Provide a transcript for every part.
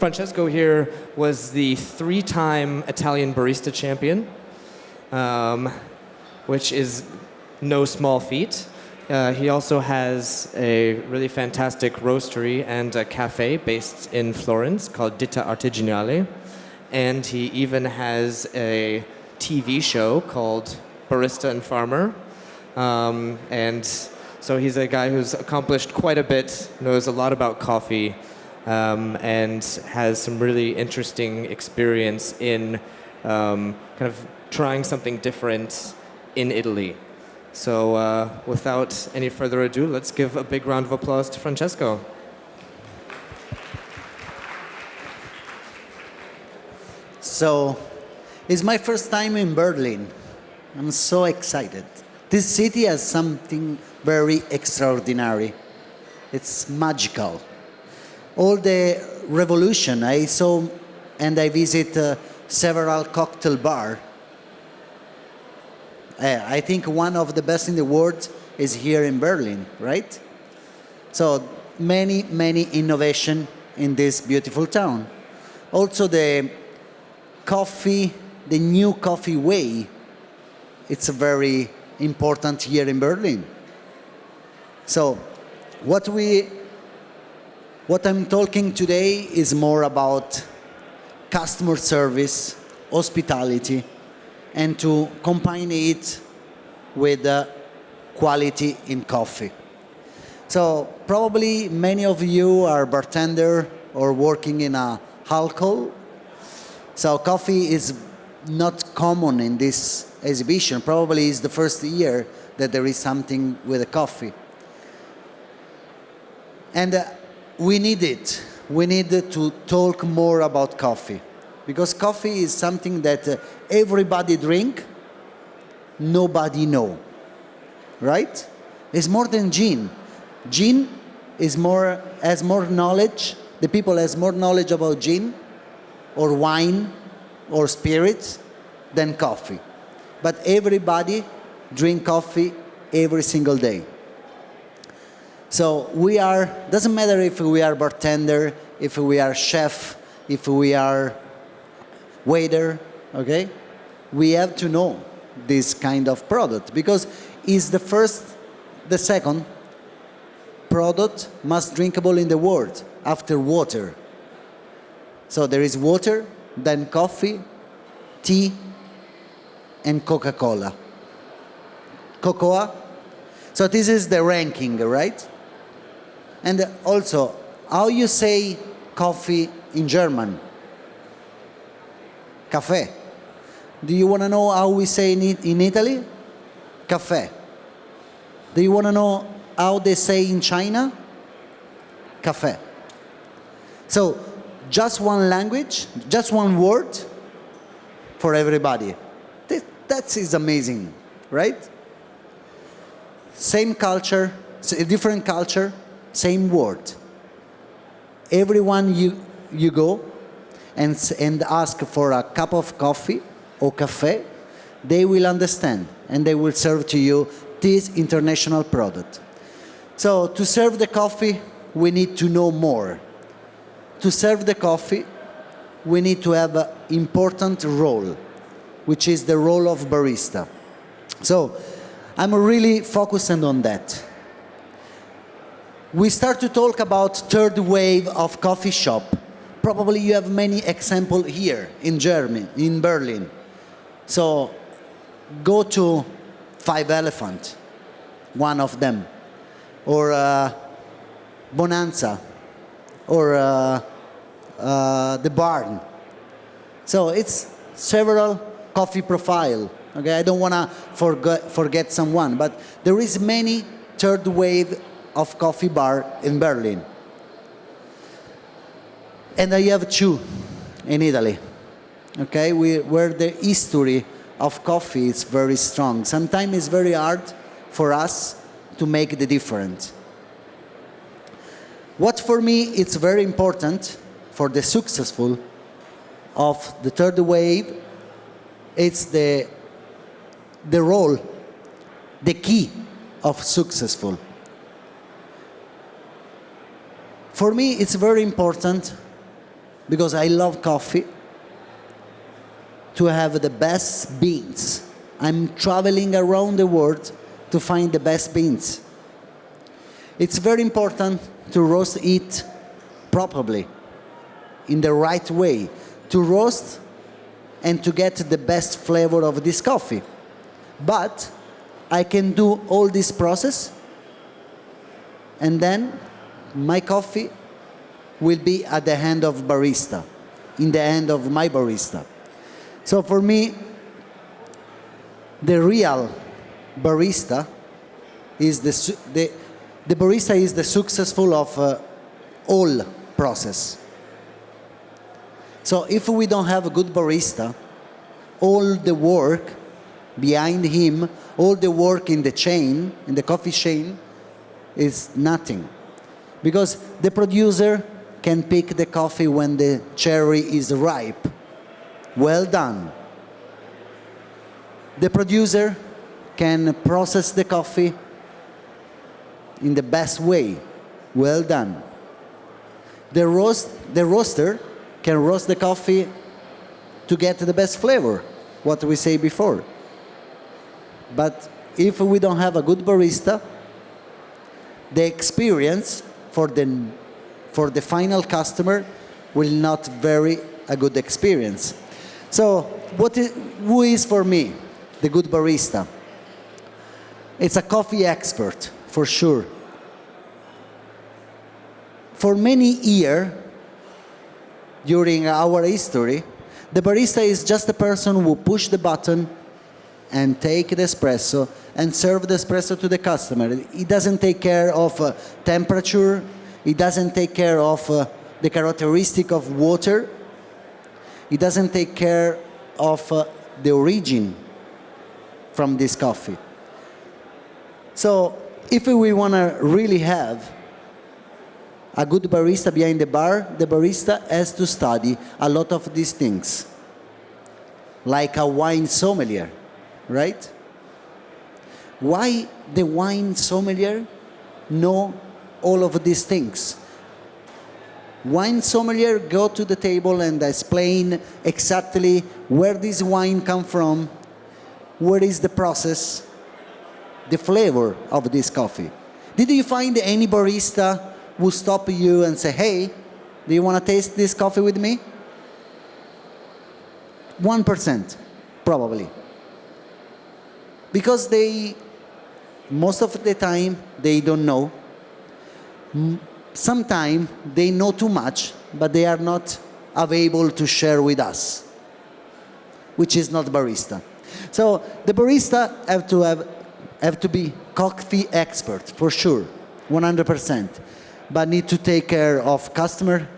Francesco here was the 3-time Italian Barista champion, which is no small feat. He also has a really fantastic roastery and a cafe based in Florence called Ditta Artigianale. And he even has a TV show called Barista and Farmer. And so he's a guy who's accomplished quite a bit, knows a lot about coffee, and has some really interesting experience in kind of trying something different in Italy. So without any further ado, let's give a big round of applause to Francesco. So, it's my first time in Berlin. I'm so excited. This city has something very extraordinary. It's magical. All the revolution I saw, and I visit several cocktail bars. I think one of the best in the world is here in Berlin, right? So many innovation in this beautiful town. Also the coffee, the new coffee way, it's very important here in Berlin. So what I'm talking today is more about customer service, hospitality, and to combine it with quality in coffee. So probably many of you are bartender or working in a alcohol. So coffee is not common in this exhibition. Probably it's the first year that there is something with a coffee. And we need it. We need to talk more about coffee. Because coffee is something that everybody drink, nobody know, right? It's more than gin. Gin has more knowledge. The people has more knowledge about gin, or wine, or spirits than coffee. But everybody drink coffee every single day. So doesn't matter if we are bartender, if we are chef, if we are waiter, okay? We have to know this kind of product because it's the second product most drinkable in the world after water. So there is water, then coffee, tea, and Coca-Cola. Cocoa. So this is the ranking, right? And also, how you say coffee in German? Caffè. Do you want to know how we say it in Italy? Caffè. Do you want to know how they say in China? Caffè. So, just one language, just one word for everybody. That is amazing, right? Same culture, different culture, same word. Everyone you go and ask for a cup of coffee or café, they will understand and they will serve to you this international product. So to serve the coffee, we need to know more. To serve the coffee, we need to have an important role, which is the role of barista. So I'm really focusing on that. We start to talk about third wave of coffee shop. Probably you have many examples here in Germany, in Berlin. So go to Five Elephant, one of them, or Bonanza, or the Barn. So it's several coffee profile. Okay, I don't want to forget someone, but there is many third wave of coffee bar in Berlin. And I have two in Italy, okay, where the history of coffee is very strong. Sometimes it's very hard for us to make the difference. What for me it's very important for the successful of the third wave, it's the role, the key of successful. For me it's very important because I love coffee, to have the best beans. I'm traveling around the world to find the best beans. It's very important to roast it properly, in the right way, to roast and to get the best flavor of this coffee. But I can do all this process, and then my coffee will be at the hand of barista, in the hand of my barista. So for me, the real barista is the barista is the successful of all process. So if we don't have a good barista, all the work behind him, all the work in the chain, in the coffee chain, is nothing. Because the producer can pick the coffee when the cherry is ripe. Well done. The producer can process the coffee in the best way. Well done. The roaster can roast the coffee to get the best flavor, what we say before. But if we don't have a good barista, the experience for the final customer will not vary a good experience. So who is for me the good barista? It's a coffee expert, for sure. For many years, during our history, the barista is just a person who push the button and take the espresso and serve the espresso to the customer. He doesn't take care of temperature. He doesn't take care of the characteristic of water. He doesn't take care of the origin from this coffee. So if we want to really have a good barista behind the bar, the barista has to study a lot of these things, like a wine sommelier, right? Why the wine sommelier know all of these things? Wine sommelier go to the table and explain exactly where this wine come from, what is the process, the flavor of this coffee. Did you find any barista who stop you and say, hey, do you want to taste this coffee with me? 1%, probably. Because most of the time, they don't know. Sometimes they know too much, but they are not available to share with us, which is not barista. So the barista have to be coffee expert, for sure, 100%. But need to take care of customer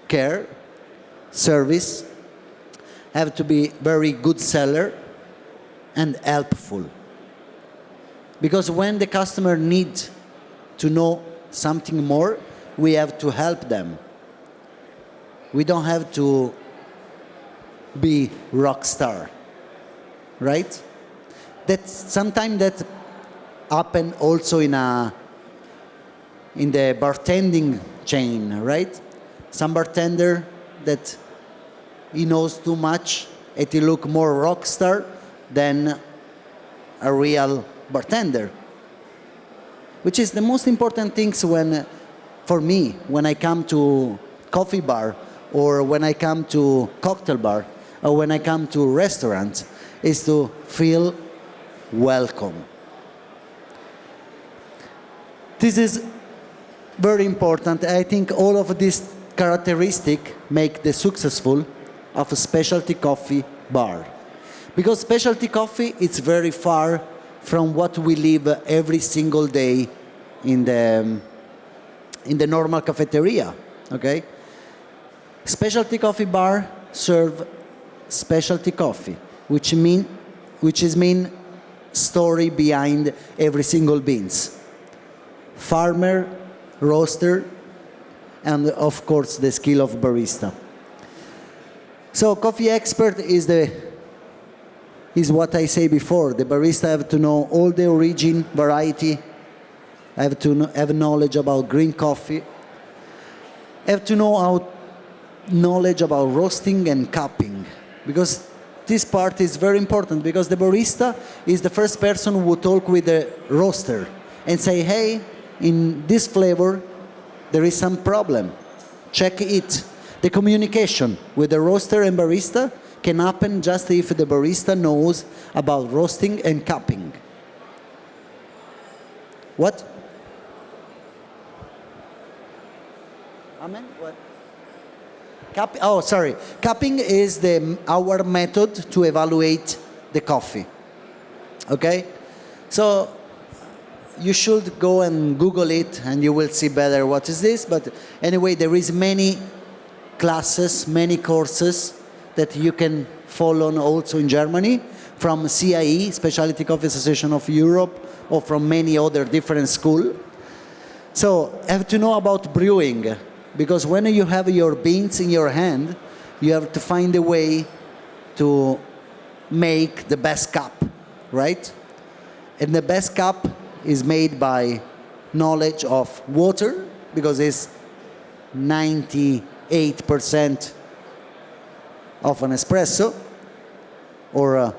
care, service, have to be very good seller, and helpful. Because when the customer needs to know something more, we have to help them. We don't have to be rock star, right? That sometimes that happen also in the bartending chain, right? Some bartender that he knows too much and he look more rock star than a real bartender. Which is the most important things for me, when I come to coffee bar or when I come to cocktail bar or when I come to restaurant, is to feel welcome. This is very important. I think all of these characteristics make the successful of a specialty coffee bar. Because specialty coffee is very far from what we live every single day in the normal cafeteria, okay? Specialty coffee bar serve specialty coffee, which is mean story behind every single beans. Farmer, roaster, and of course the skill of barista. So coffee expert is what I say before. The barista have to know all the origin, variety, have to have knowledge about green coffee, have to know how knowledge about roasting and cupping, because this part is very important, because the barista is the first person who talk with the roaster and say, hey, in this flavor there is some problem, check it. The communication with the roaster and barista can happen just if the barista knows about roasting and cupping. What? Amen? What? Cupping is our method to evaluate the coffee. Okay? So you should go and Google it and you will see better what is this. But anyway, there is many classes, many courses that you can follow also in Germany from CIE, Specialty Coffee Association of Europe, or from many other different schools. So have to know about brewing, because when you have your beans in your hand, you have to find a way to make the best cup, right? And the best cup is made by knowledge of water, because it's 98% of an espresso, or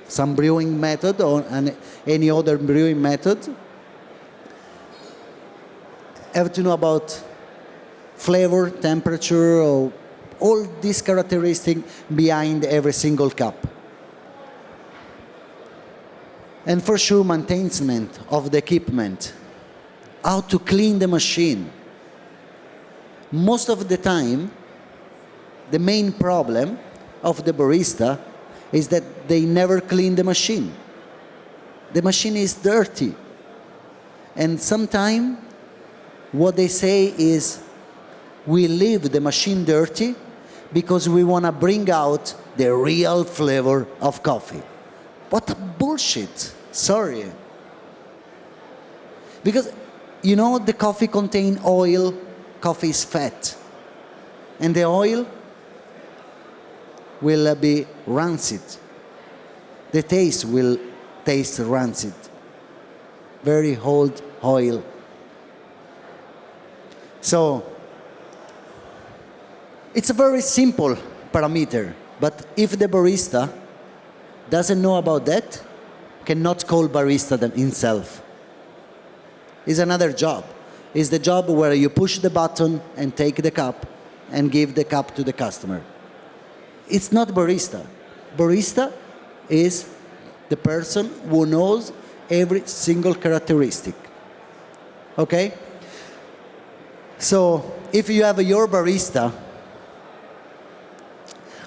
some brewing method, or any other brewing method. Have to know about flavor, temperature, or all these characteristics behind every single cup. And for sure, maintenance of the equipment. How to clean the machine. Most of the time, the main problem of the barista is that they never clean the machine. The machine is dirty. And sometimes what they say is, we leave the machine dirty because we want to bring out the real flavor of coffee. What a bullshit. Sorry. Because, you know, the coffee contains oil, coffee is fat. And the oil will be rancid. The taste will taste rancid. Very old oil. So, it's a very simple parameter, but if the barista doesn't know about that, cannot call barista himself. It's another job. It's the job where you push the button and take the cup and give the cup to the customer. It's not barista. Barista is the person who knows every single characteristic. Okay? So, if you have your barista,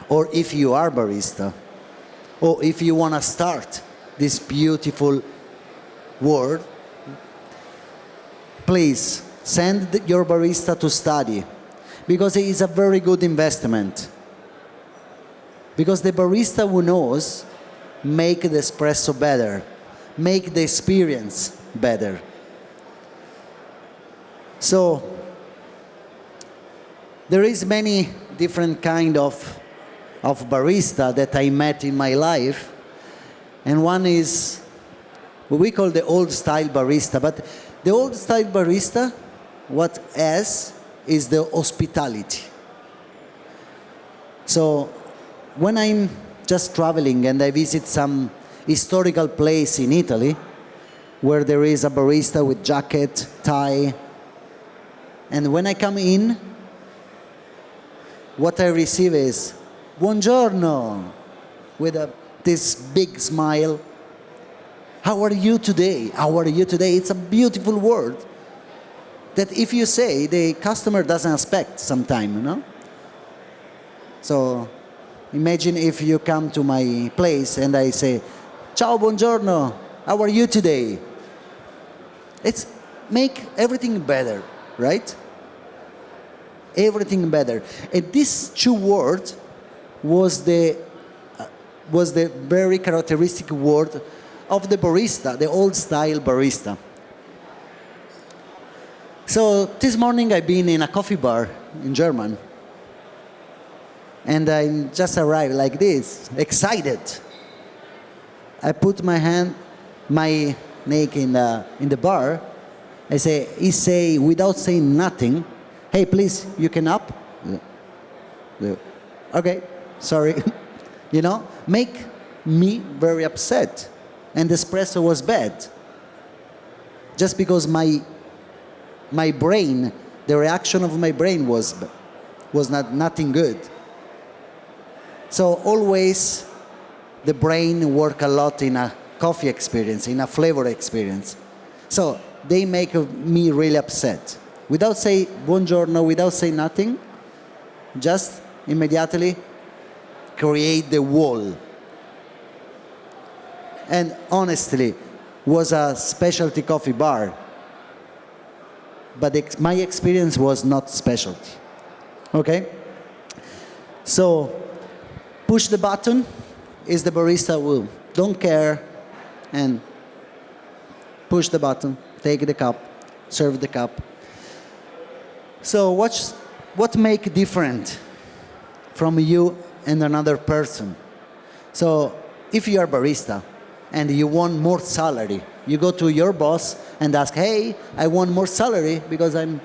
or if you are barista, or if you want to start this beautiful world, please send your barista to study, because it is a very good investment. Because the barista who knows make the espresso better, make the experience better. So there is many different kind of barista that I met in my life, and one is what we call the old style barista. But the old style barista, what has is the hospitality. So when I'm just traveling and I visit some historical place in Italy where there is a barista with jacket, tie, and when I come in, what I receive is buongiorno, with this big smile. How are you today? How are you today? It's a beautiful word that if you say, the customer doesn't expect sometime, you know? So imagine if you come to my place and I say, ciao, buongiorno, how are you today? It's make everything better, right? Everything better. And these two words was the very characteristic word of the barista, the old style barista. So this morning I've been in a coffee bar in German, and I just arrived like this, excited. I put my neck in the bar. He say without saying nothing, Hey, please, you can up? Okay, sorry. Make me very upset. And the espresso was bad. Just because my brain, the reaction of my brain was nothing good. So always the brain work a lot in a coffee experience, in a flavor experience. So they make me really upset. Without say buongiorno, without say nothing, just immediately create the wall. And honestly, was a specialty coffee bar, but my experience was not specialty. Okay? So, push the button is the barista who don't care and push the button, take the cup, serve the cup. So what make different from you and another person? So if you are barista and you want more salary, you go to your boss and ask, hey, I want more salary because I'm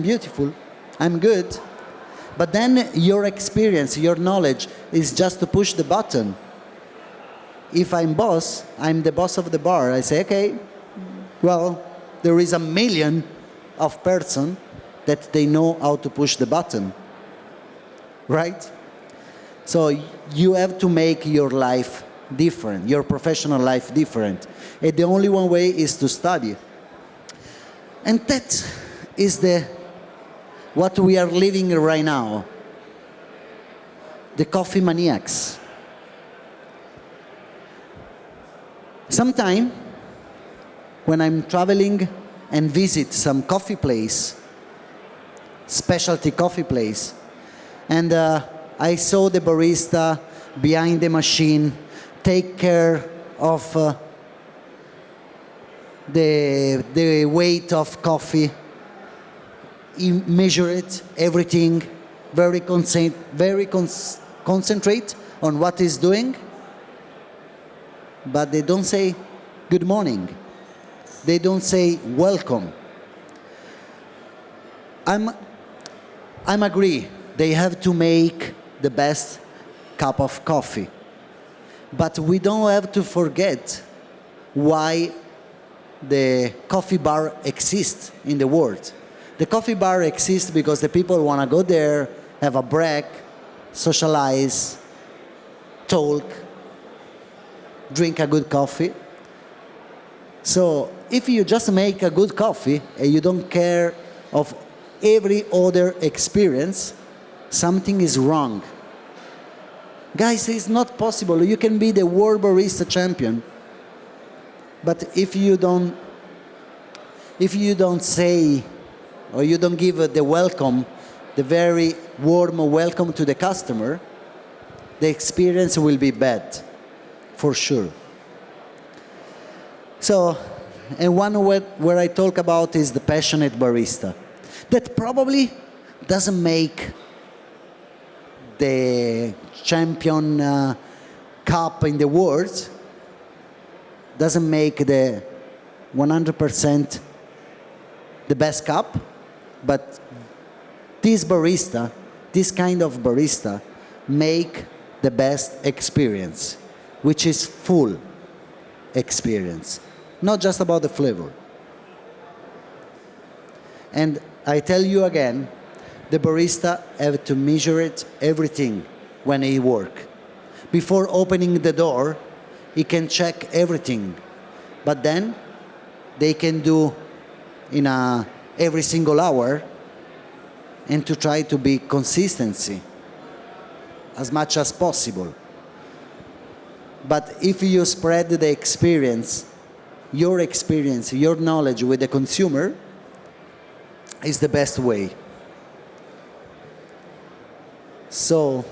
beautiful, I'm good. But then your experience, your knowledge is just to push the button. If I'm the boss of the bar. I say, okay, well, there is a million of person that they know how to push the button, right? So you have to make your life different, your professional life different. And the only one way is to study. And that is what we are living right now. The coffee maniacs. Sometime, when I'm traveling and visit some coffee place, specialty coffee place, and I saw the barista behind the machine take care of the weight of coffee, he measure it, everything, very concentrate on what he's doing, but they don't say good morning. They don't say welcome. I'm agree. They have to make the best cup of coffee. But we don't have to forget why the coffee bar exists in the world. The coffee bar exists because the people want to go there, have a break, socialize, talk, drink a good coffee. So if you just make a good coffee and you don't care of every other experience, something is wrong. Guys, it's not possible. You can be the world barista champion, but if you don't say, or you don't give the welcome, the very warm welcome to the customer, the experience will be bad, for sure. So, and one where I talk about is the passionate barista. That probably doesn't make the champion cup in the world, doesn't make the 100% the best cup, but this barista, this kind of barista, make the best experience, which is full experience, not just about the flavor. And I tell you again, the barista have to measure it, everything when he work. Before opening the door, he can check everything. But then they can do in every single hour and to try to be consistency as much as possible. But if you spread the experience, your knowledge with the consumer is the best way. So,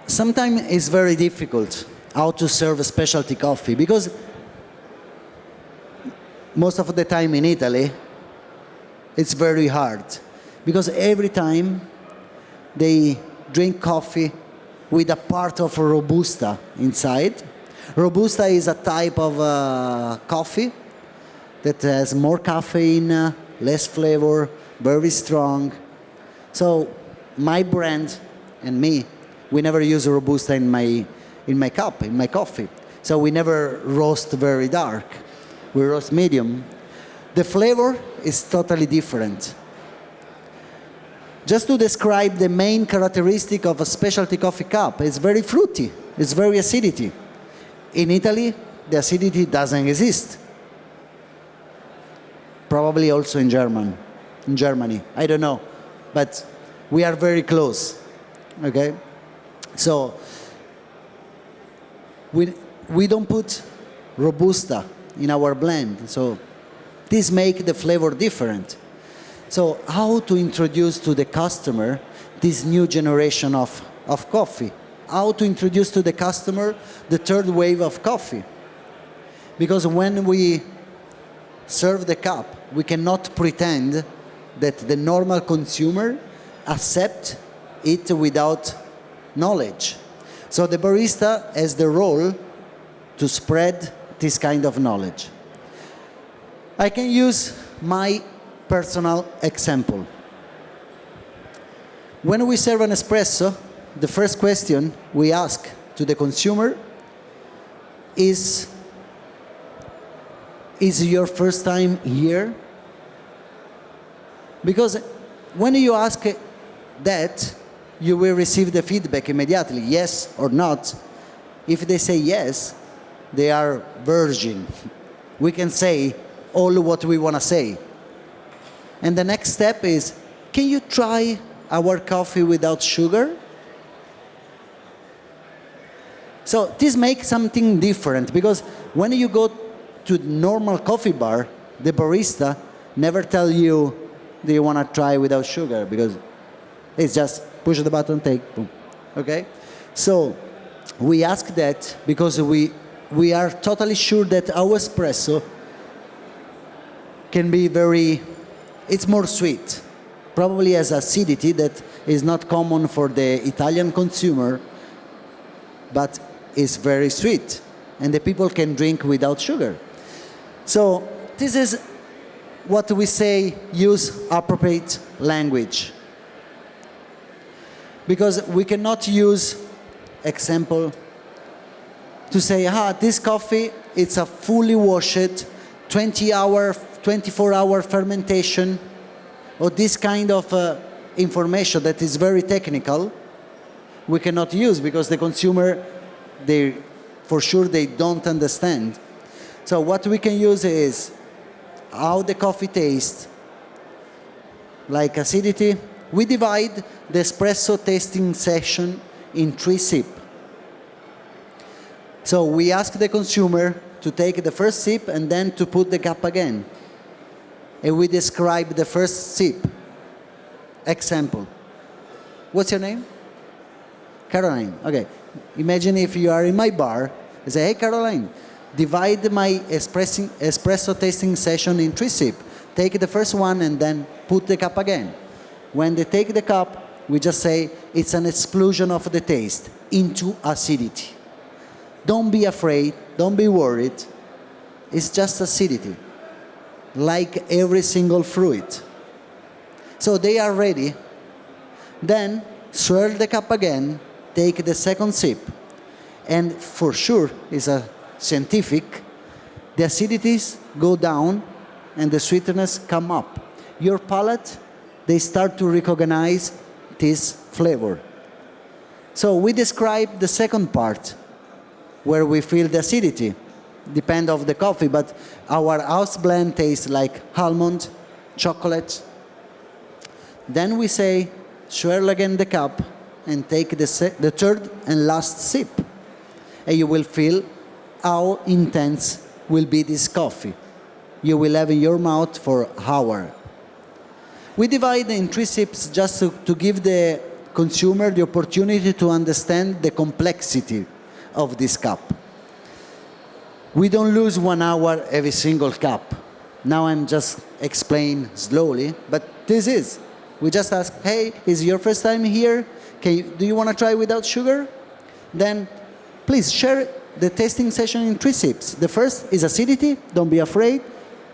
sometimes it's very difficult how to serve a specialty coffee because most of the time in Italy, it's very hard because every time they drink coffee with a part of Robusta inside. Robusta is a type of coffee that has more caffeine, less flavor, very strong. So my brand and me, we never use Robusta in my cup, in my coffee. So we never roast very dark. We roast medium. The flavor is totally different. Just to describe the main characteristic of a specialty coffee cup, it's very fruity, it's very acidity. In Italy, the acidity doesn't exist. Probably also in Germany, I don't know, but we are very close, okay? So we don't put Robusta in our blend, so this makes the flavor different. So how to introduce to the customer this new generation of coffee? How to introduce to the customer the third wave of coffee? Because when we serve the cup, we cannot pretend that the normal consumer accept it without knowledge. So the barista has the role to spread this kind of knowledge. I can use my personal example. When we serve an espresso, the first question we ask to the consumer is your first time here? Because when you ask that, you will receive the feedback immediately, yes or not. If they say yes, they are virgin. We can say all what we want to say. And the next step is, can you try our coffee without sugar? So this makes something different, because when you go to normal coffee bar, the barista never tell you, do you want to try without sugar? Because it's just push the button, take, boom. Okay? So we ask that because we are totally sure that our espresso can be it's more sweet. Probably has acidity that is not common for the Italian consumer, but is very sweet. And the people can drink without sugar. So this is what we say, use appropriate language. Because we cannot use example to say, this coffee, it's a fully washed 24-hour fermentation, or this kind of information that is very technical, we cannot use because the consumer, for sure they don't understand. So what we can use is how the coffee tastes, like acidity. We divide the espresso tasting session in 3 sips. So we ask the consumer to take the first sip and then to put the cup again. And we describe the first sip. Example. What's your name? Caroline. Okay. Imagine if you are in my bar, I say, hey Caroline, divide my espresso tasting session in 3 sips. Take the first one and then put the cup again. When they take the cup, we just say it's an explosion of the taste into acidity. Don't be afraid, don't be worried. It's just acidity, like every single fruit. So they are ready. Then swirl the cup again, take the second sip, and for sure, it's a scientific, the acidities go down and the sweetness come up. Your palate, they start to recognize this flavor. So we describe the second part, where we feel the acidity. Depend of the coffee, but our house blend tastes like almond, chocolate. Then we say, swirl again the cup and take the third and last sip. And you will feel how intense will be this coffee. You will have in your mouth for an hour. We divide in 3 sips just to give the consumer the opportunity to understand the complexity of this cup. We don't lose 1 hour every single cup. Now I'm just explaining slowly, but this is. We just ask, hey, is your first time here? Do you want to try without sugar? Then please share the tasting session in 3 sips. The first is acidity, don't be afraid.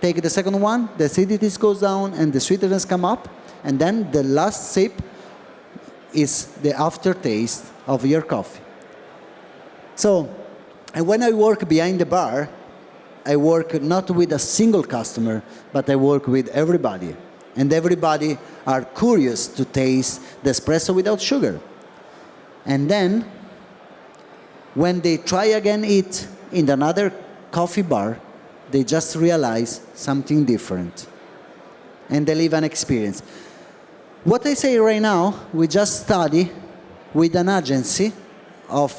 take the second one, the acidity goes down and the sweetness come up, and then the last sip is the aftertaste of your coffee. So, and when I work behind the bar, I work not with a single customer, but I work with everybody. And everybody are curious to taste the espresso without sugar. And then, when they try again it in another coffee bar, they just realize something different. And they live an experience. What I say right now, we just study with an agency of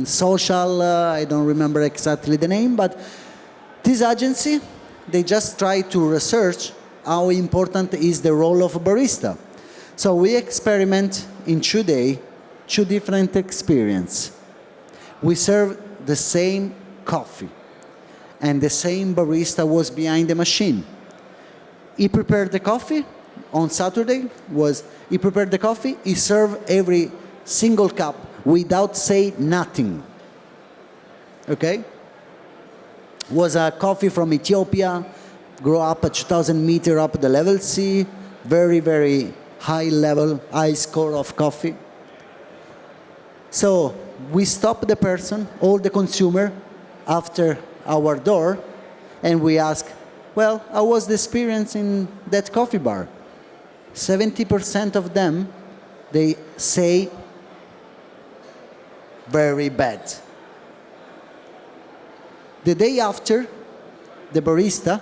social, I don't remember exactly the name, but this agency, they just try to research how important is the role of a barista. So we experiment in 2 days, 2 different experiences. We serve the same coffee, and the same barista was behind the machine. He prepared the coffee on Saturday, he prepared the coffee, he served every single cup without say nothing. Okay? Was a coffee from Ethiopia, grew up at 2,000 meters up the level C, very, very high level, high score of coffee. So we stop the person, all the consumer, after our door, and we ask, well, how was the experience in that coffee bar? 70% of them, they say, very bad. The day after, the barista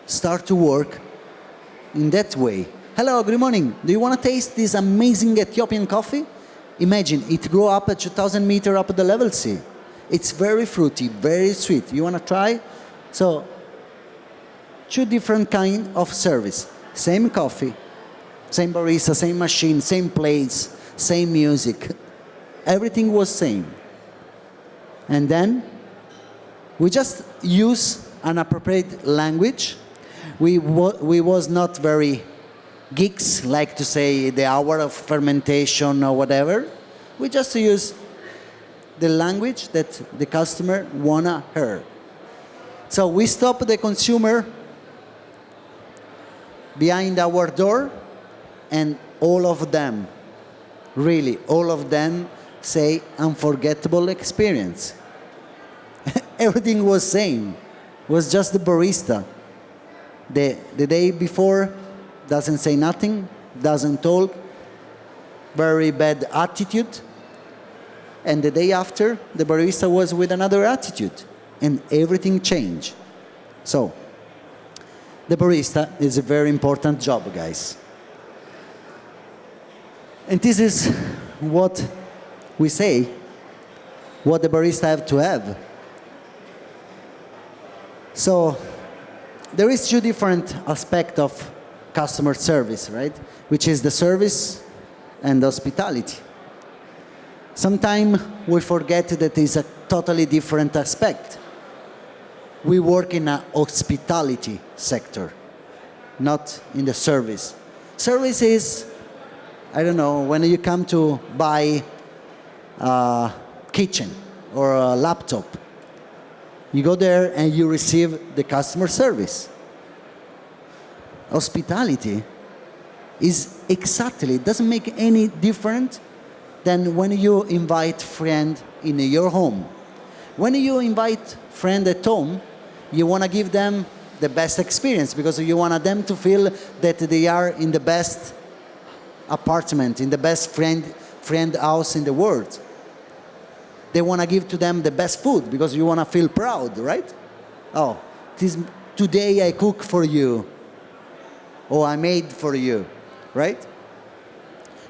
start to work in that way. Hello, good morning. Do you want to taste this amazing Ethiopian coffee? Imagine, it grew up at 2,000 meters up the level C. It's very fruity, very sweet. You want to try? So, 2 different kind of service. Same coffee, same barista, same machine, same place, same music. Everything was same. And then, we just use an appropriate language. We was not very geeks, like to say the hour of fermentation or whatever. We just use the language that the customer wanna hear. So we stop the consumer behind our door, and all of them, really, all of them say unforgettable experience. Everything was same. Was just the barista. The day before doesn't say nothing, doesn't talk, very bad attitude. And the day after, the barista was with another attitude, and everything changed. So, the barista is a very important job, guys. And this is what we say, what the barista have to have. So, there is 2 different aspects of customer service, right? Which is the service and hospitality. Sometimes we forget that it's a totally different aspect. We work in a hospitality sector, not in the service. Service is, I don't know, when you come to buy a kitchen or a laptop, you go there and you receive the customer service. Hospitality is exactly, it doesn't make any different than when you invite friend in your home. When you invite friend at home, you want to give them the best experience because you want them to feel that they are in the best apartment, in the best friend house in the world. They want to give to them the best food because you want to feel proud, right? Oh, today I cook for you. Or I made for you, right?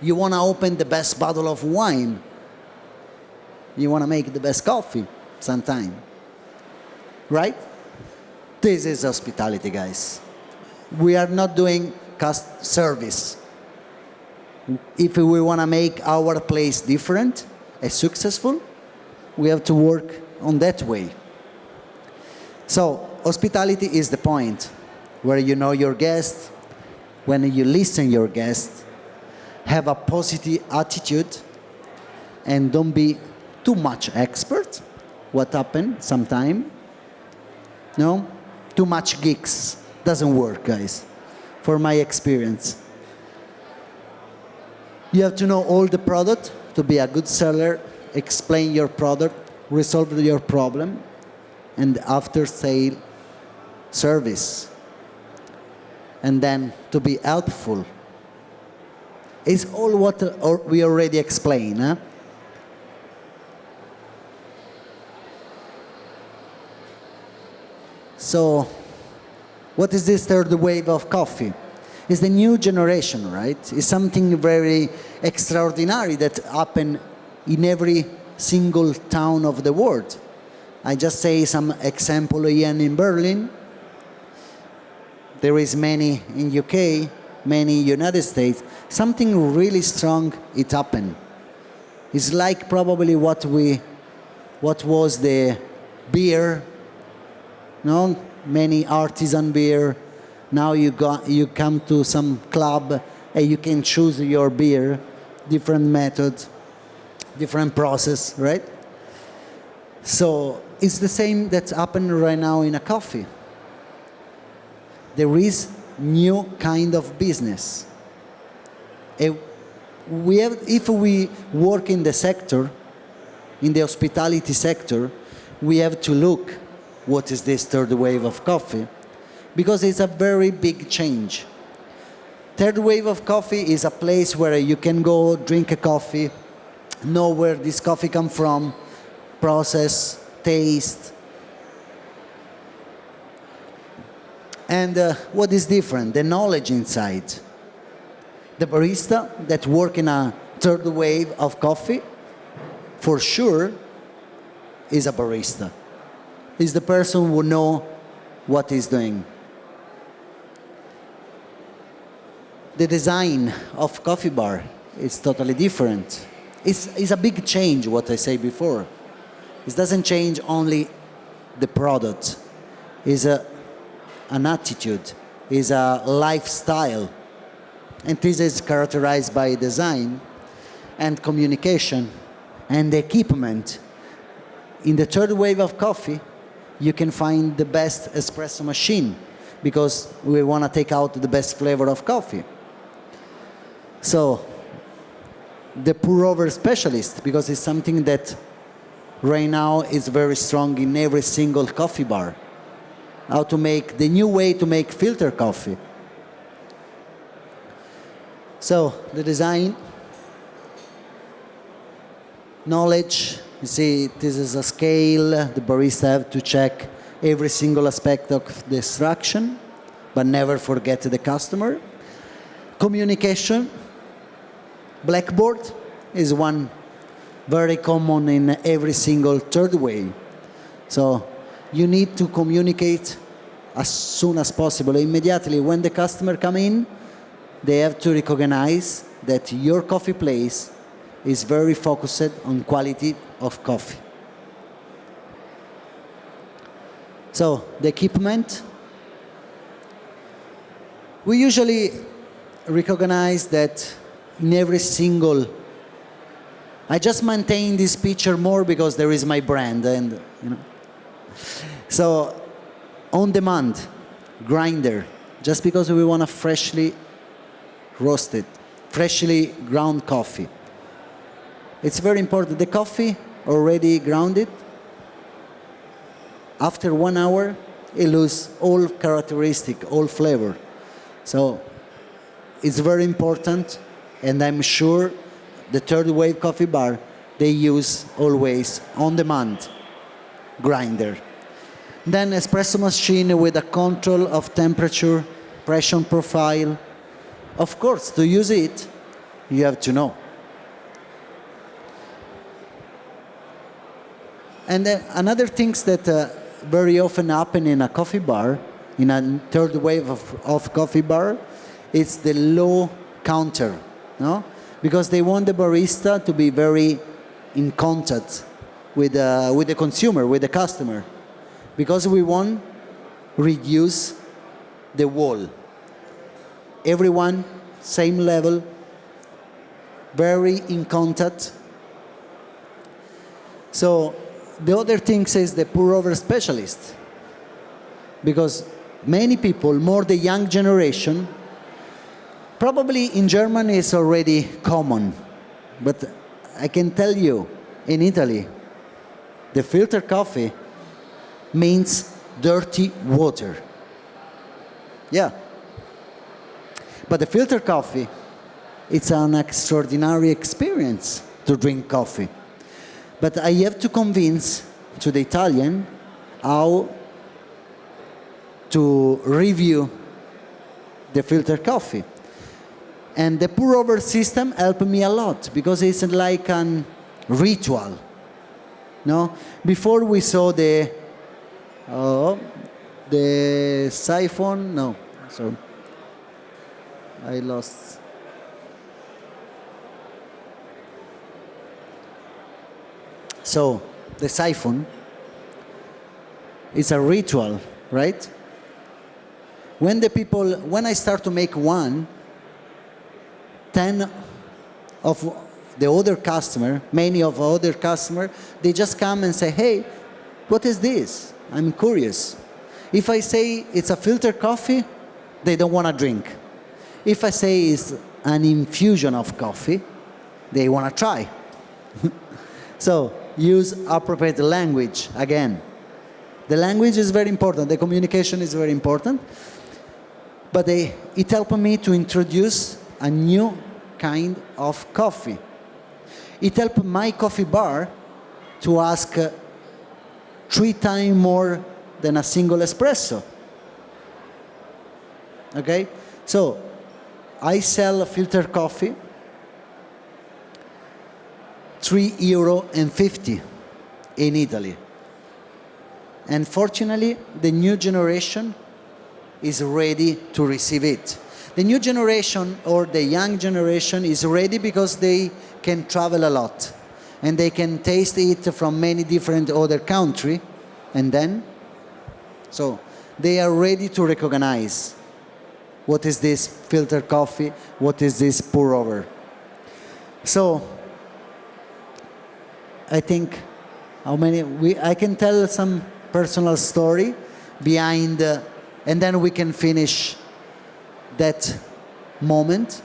You want to open the best bottle of wine. You want to make the best coffee sometime, right? This is hospitality, guys. We are not doing service. If we want to make our place different and successful, we have to work on that way. So, hospitality is the point where you know your guest, when you listen your guest, have a positive attitude, and don't be too much expert. What happened sometime? No? too much geeks. Doesn't work, guys, for my experience. You have to know all the product to be a good seller, explain your product, resolve your problem, and after sale service. And then to be helpful. It's all what we already explained. Huh? So, what is this third wave of coffee? It's the new generation, right? It's something very extraordinary that happened in every single town of the world. I just say some example here in Berlin. There is many in UK, many United States. Something really strong, it happened. It's like probably what was the beer, no? Many artisan beer. Now you come to some club and you can choose your beer, different method, different process, right? So it's the same that's happened right now in a coffee. There is new kind of business. If we work in the sector, in the hospitality sector, we have to look what is this third wave of coffee, because it's a very big change. Third wave of coffee is a place where you can go drink a coffee, know where this coffee comes from, process, taste. And what is different? The knowledge inside. The barista that work in a third wave of coffee, for sure, is a barista. Is the person who know what he's doing. The design of coffee bar is totally different. It's a big change, what I said before. It doesn't change only the product. It's an attitude, it's a lifestyle. And this is characterized by design and communication and equipment. In the third wave of coffee, you can find the best espresso machine because we want to take out the best flavor of coffee. So, the pour-over specialist, because it's something that right now is very strong in every single coffee bar. How to make the new way to make filter coffee. So, the design, knowledge. You see, this is a scale. The barista have to check every single aspect of the extraction, but never forget the customer. Communication. Blackboard is one very common in every single third wave. So you need to communicate as soon as possible. Immediately when the customer come in, they have to recognize that your coffee place is very focused on quality of coffee. So the equipment, we usually recognize that in every single, I just maintain this picture more because there is my brand, and you know. So on demand grinder, just because we want a freshly roasted, freshly ground coffee. It's very important. The coffee already grounded, after 1 hour, it loses all characteristic, all flavor. So it's very important, and I'm sure the third wave coffee bar, they use always on-demand grinder. Then espresso machine with a control of temperature, pressure profile. Of course, to use it, you have to know. And then another things that very often happen in a coffee bar, in a third wave of coffee bar, it's the low counter, no? Because they want the barista to be very in contact with the consumer, with the customer. Because we want reduce the wall. Everyone, same level, very in contact. So the other thing is the pour-over specialist. Because many people, more the young generation, probably in Germany it's already common, but I can tell you, in Italy, the filter coffee means dirty water. Yeah. But the filter coffee, it's an extraordinary experience to drink coffee. But I have to convince to the Italian how to review the filter coffee. And the pour-over system helped me a lot because it's like a ritual. No? Before we saw the siphon. No, so I lost. So the siphon is a ritual, right? When I start to make one, 10 of the other customer, many of other customer, they just come and say, hey, what is this? I'm curious. If I say it's a filter coffee, they don't want to drink. If I say it's an infusion of coffee, they want to try. So use appropriate language again. The language is very important. The communication is very important. But it helped me to introduce a new kind of coffee. It helped my coffee bar to ask 3 times more than a single espresso. Okay? So, I sell filter coffee, €3.50 in Italy. And fortunately, the new generation is ready to receive it. The new generation or the young generation is ready because they can travel a lot and they can taste it from many different other countries, and then so they are ready to recognize what is this filter coffee, what is this pour over. So I think I can tell some personal story behind and then we can finish that moment.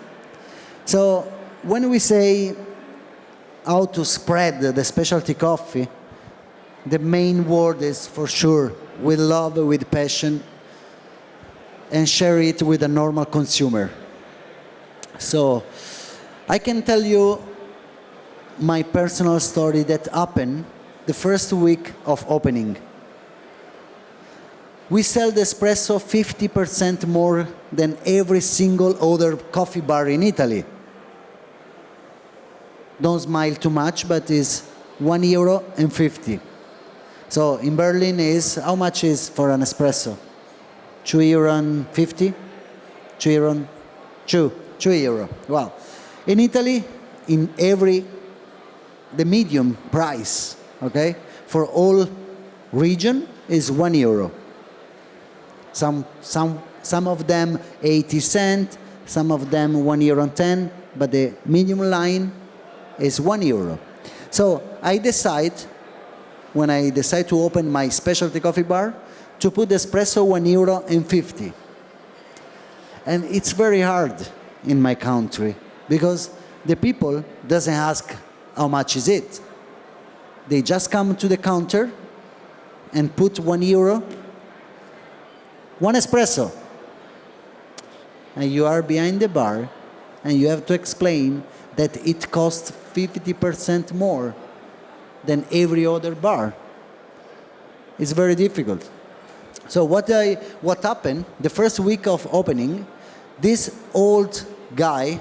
So when we say how to spread the specialty coffee, the main word is for sure with love, with passion, and share it with a normal consumer. So I can tell you my personal story that happened the first week of opening. We sell the espresso 50% more than every single other coffee bar in Italy. Don't smile too much, but it's €1.50. So in Berlin is, how much is for an espresso? €2.50? €2. Wow. In Italy, the medium price, okay, for all region is €1. Some of them 80 cents, some of them €1.10, but the medium line is €1. So when I decide to open my specialty coffee bar, to put the espresso €1.50. And it's very hard in my country because the people doesn't ask how much is it. They just come to the counter and put €1, one espresso. And you are behind the bar and you have to explain that it costs 50% more than every other bar. It's very difficult. So what happened, the first week of opening, this old guy,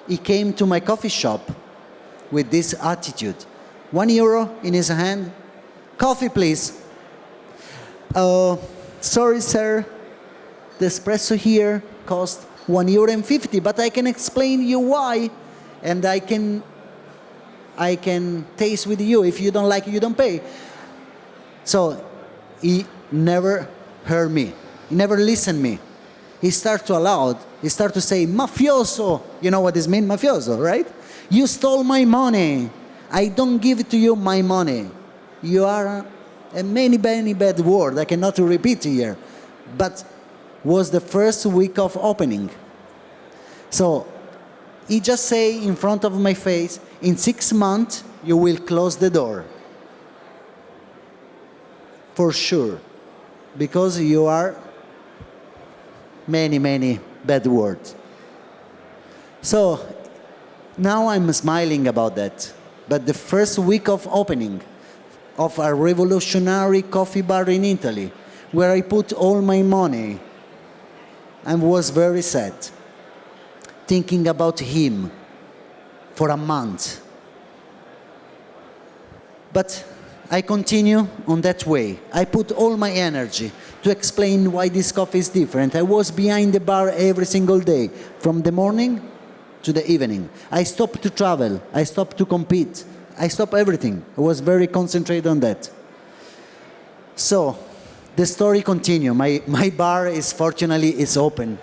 he came to my coffee shop with this attitude. €1 in his hand. Coffee, please. Sorry, sir. The espresso here costs €1.50, but I can explain you why, and I can taste with you. If you don't like it, you don't pay. So he never heard me. He never listened me. He started to say, mafioso. You know what this means, mafioso, right? You stole my money. I don't give it to you my money. You are a many bad word. I cannot repeat here. But was the first week of opening. So he just say in front of my face, in 6 months, you will close the door. For sure. Because you are many, many bad words. So now I'm smiling about that. But the first week of opening of a revolutionary coffee bar in Italy, where I put all my money, and was very sad, thinking about him for a month. But I continue on that way. I put all my energy to explain why this coffee is different. I was behind the bar every single day, from the morning to the evening. I stopped to travel. I stopped to compete. I stopped everything. I was very concentrated on that. So the story continues. My bar is fortunately is open.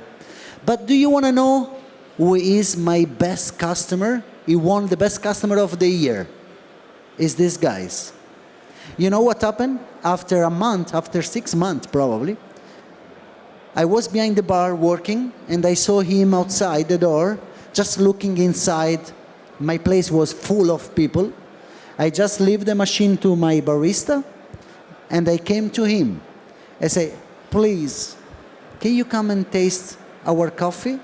But do you want to know who is my best customer? He won the best customer of the year. Is this guys. You know what happened? After a month, after 6 months probably, I was behind the bar working and I saw him outside the door, just looking inside. My place was full of people. I just leave the machine to my barista and I came to him. I say, please, can you come and taste our coffee?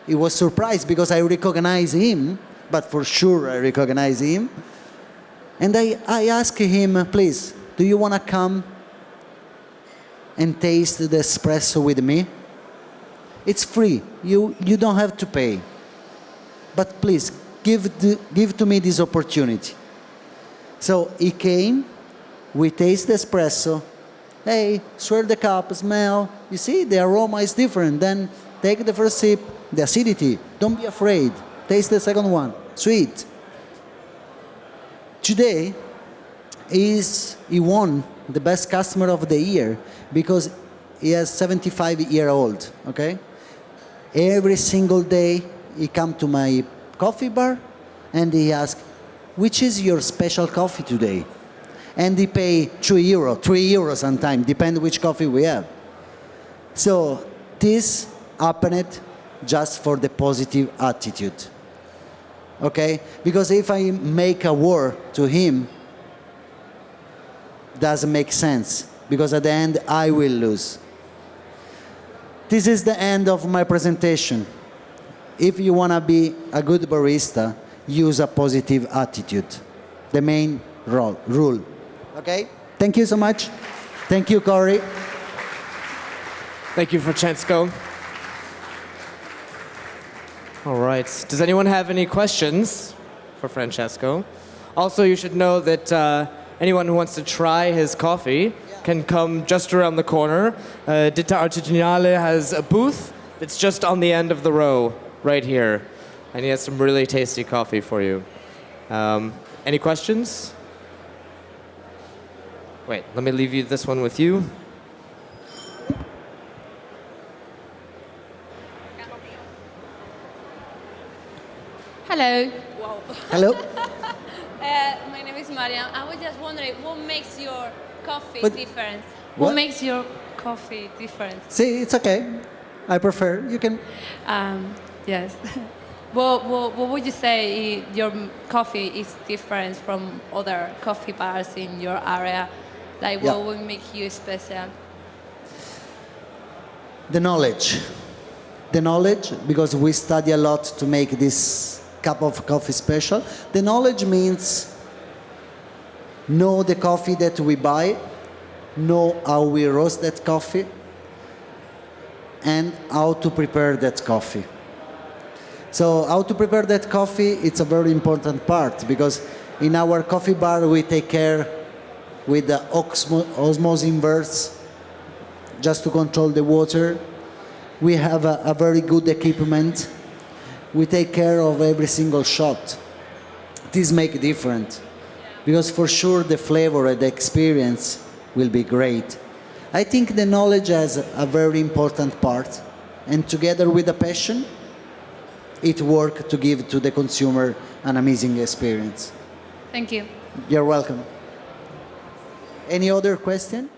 He was surprised because I recognize him, but for sure I recognize him. And I asked him, please, do you want to come and taste the espresso with me? It's free. You don't have to pay. But please, give to me this opportunity. So he came, we taste the espresso. Hey, swirl the cup, smell. You see, the aroma is different. Then take the first sip, the acidity. Don't be afraid. Taste the second one, sweet. Today, he won the best customer of the year because he is 75-year-old, okay? Every single day, he come to my coffee bar and he ask, which is your special coffee today? And he pay €3 sometimes, depend which coffee we have. So this happened just for the positive attitude. Okay? Because if I make a war to him, doesn't make sense. Because at the end, I will lose. This is the end of my presentation. If you want to be a good barista, use a positive attitude. The main rule. Okay? Thank you so much. Thank you, Corey. Thank you, Francesco. All right. Does anyone have any questions for Francesco? Also, you should know that anyone who wants to try his coffee can come just around the corner. Ditta Artigianale has a booth that's just on the end of the row, right here. And he has some really tasty coffee for you. Any questions? Wait, let me leave you this one with you. Hello. Wow. Hello. My name is Mariam. I was just wondering, what makes your coffee What? different? What? What makes your coffee different? See, it's okay. I prefer. You can. Yes. What would you say your coffee is different from other coffee bars in your area? Like, Yeah. what would make you special? The knowledge. The knowledge, because we study a lot to make this cup of coffee special. The knowledge means know the coffee that we buy, know how we roast that coffee, and how to prepare that coffee. So how to prepare that coffee, it's a very important part because in our coffee bar we take care with the osmosis inverse just to control the water. We have a very good equipment. We take care of every single shot. This makes different because for sure the flavor and the experience will be great. I think the knowledge has a very important part, and together with the passion, it works to give to the consumer an amazing experience. Thank you. You're welcome. Any other question?